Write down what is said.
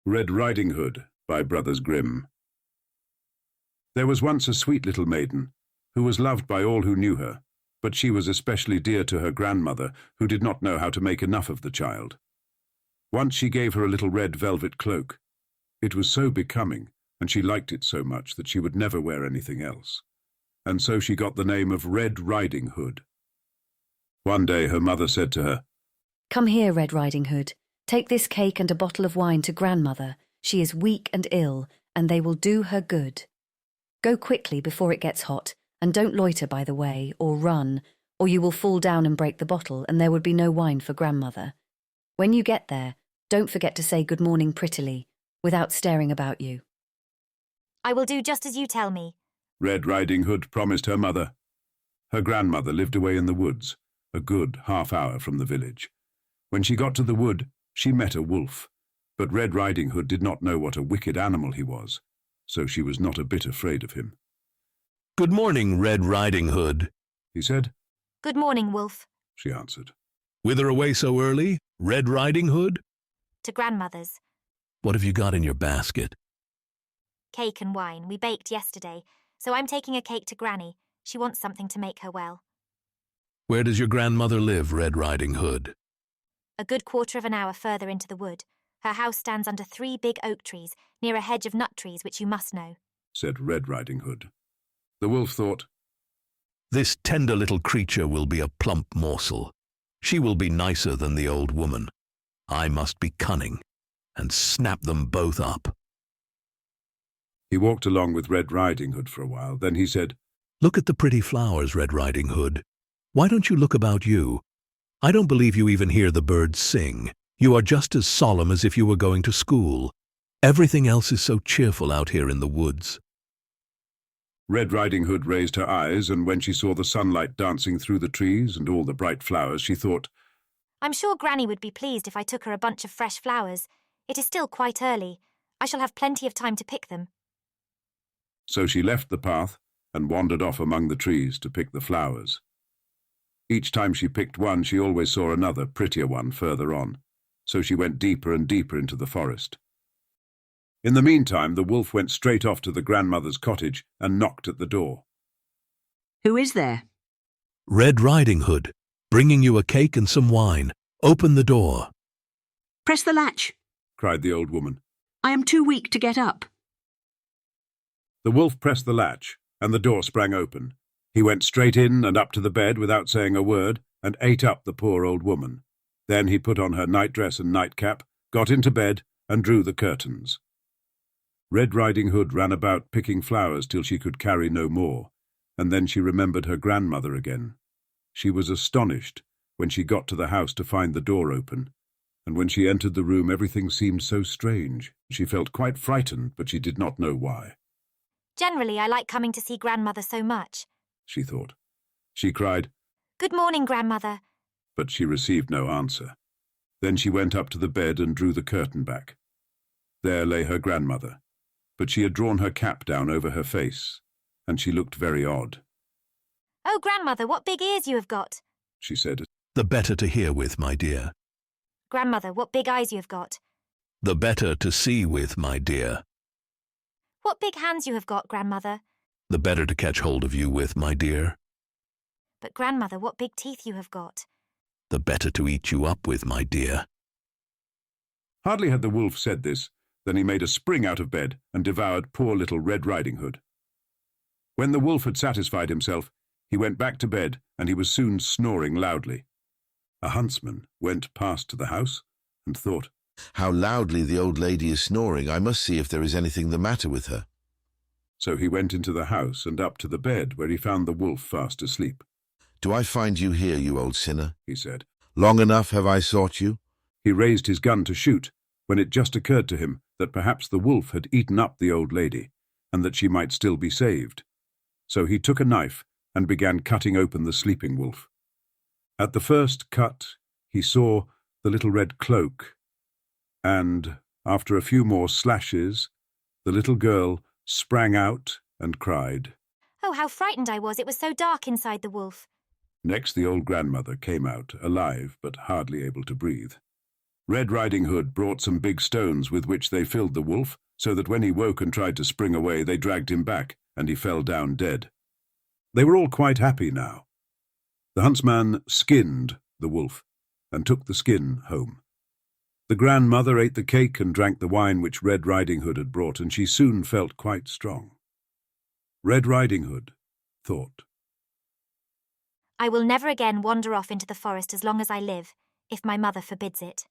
Red Riding Hood by Brothers Grimm. There was once a sweet little maiden, who was loved by all who knew her, but she was especially dear to her grandmother, who did not know how to make enough of the child. Once she gave her a little red velvet cloak. It was so becoming, and she liked it so much that she would never wear anything else. And so she got the name of Red Riding Hood. One day her mother said to her, "Come here, Red Riding Hood. Take this cake and a bottle of wine to grandmother. She is weak and ill, and they will do her good. Go quickly before it gets hot, and don't loiter by the way, or run, or you will fall down and break the bottle, and there would be no wine for grandmother. When you get there, don't forget to say good morning prettily, without staring about you." "I will do just as you tell me," Red Riding Hood promised her mother. Her grandmother lived away in the woods, a good half-hour from the village. When she got to the wood, she met a wolf, but Red Riding Hood did not know what a wicked animal he was, so she was not a bit afraid of him. "Good morning, Red Riding Hood," he said. "Good morning, Wolf." She answered. "Whither away so early, Red Riding Hood? "To grandmother's. What have you got in your basket?" Cake and wine. We baked yesterday, so I'm taking a cake to Granny. She wants something to make her well." "Where does your grandmother live, Red Riding Hood?" "A good quarter of an hour further into the wood. Her house stands under 3 big oak trees, near a hedge of nut trees, which you must know," said Red Riding Hood. The wolf thought, "This tender little creature will be a plump morsel. She will be nicer than the old woman. I must be cunning and snap them both up." He walked along with Red Riding Hood for a while. Then he said, "Look at the pretty flowers, Red Riding Hood. Why don't you look about you? I don't believe you even hear the birds sing. You are just as solemn as if you were going to school. Everything else is so cheerful out here in the woods." Red Riding Hood raised her eyes, and when she saw the sunlight dancing through the trees and all the bright flowers, she thought, "I'm sure Granny would be pleased if I took her a bunch of fresh flowers. It is still quite early. I shall have plenty of time to pick them." So she left the path and wandered off among the trees to pick the flowers. Each time she picked one, she always saw another, prettier one further on, so she went deeper and deeper into the forest. In the meantime, the wolf went straight off to the grandmother's cottage and knocked at the door. "Who is there?" "Red Riding Hood, bringing you a cake and some wine. Open the door." "Press the latch." Cried the old woman. "I am too weak to get up." The wolf pressed the latch, and the door sprang open. He went straight in and up to the bed without saying a word, and ate up the poor old woman. Then he put on her nightdress and nightcap, got into bed, and drew the curtains. Red Riding Hood ran about picking flowers till she could carry no more, and then she remembered her grandmother again. She was astonished when she got to the house to find the door open, and when she entered the room everything seemed so strange. She felt quite frightened, but she did not know why. "Generally, I like coming to see grandmother so much," she thought. She cried, "Good morning, grandmother." but she received no answer. Then she went up to the bed and drew the curtain back. There lay her grandmother, but she had drawn her cap down over her face, and she looked very odd. "Oh, grandmother, what big ears you have got." She said, "The better to hear with, my dear." "Grandmother, what big eyes you have got." "The better to see with, my dear." "What big hands you have got, grandmother." "The better to catch hold of you with, my dear." "But grandmother, what big teeth you have got." "The better to eat you up with, my dear." Hardly had the wolf said this than he made a spring out of bed and devoured poor little Red Riding Hood. When the wolf had satisfied himself, he went back to bed, and he was soon snoring loudly. A huntsman went past the house and thought, "How loudly the old lady is snoring. I must see if there is anything the matter with her." So he went into the house and up to the bed, where he found the wolf fast asleep. "Do I find you here, you old sinner?" He said. "Long enough have I sought you?" He raised his gun to shoot, when it just occurred to him that perhaps the wolf had eaten up the old lady, and that she might still be saved. So he took a knife and began cutting open the sleeping wolf. At the first cut, he saw the little red cloak, and, after a few more slashes, the little girl sprang out and cried. "Oh, how frightened I was. It was so dark inside the wolf." Next, the old grandmother came out, alive but hardly able to breathe. Red Riding Hood brought some big stones with which they filled the wolf, so that when he woke and tried to spring away, they dragged him back, and he fell down dead. They were all quite happy now. The huntsman skinned the wolf and took the skin home. The grandmother ate the cake and drank the wine which Red Riding Hood had brought, and she soon felt quite strong. Red Riding Hood thought, I will never again wander off into the forest as long as I live, if my mother forbids it.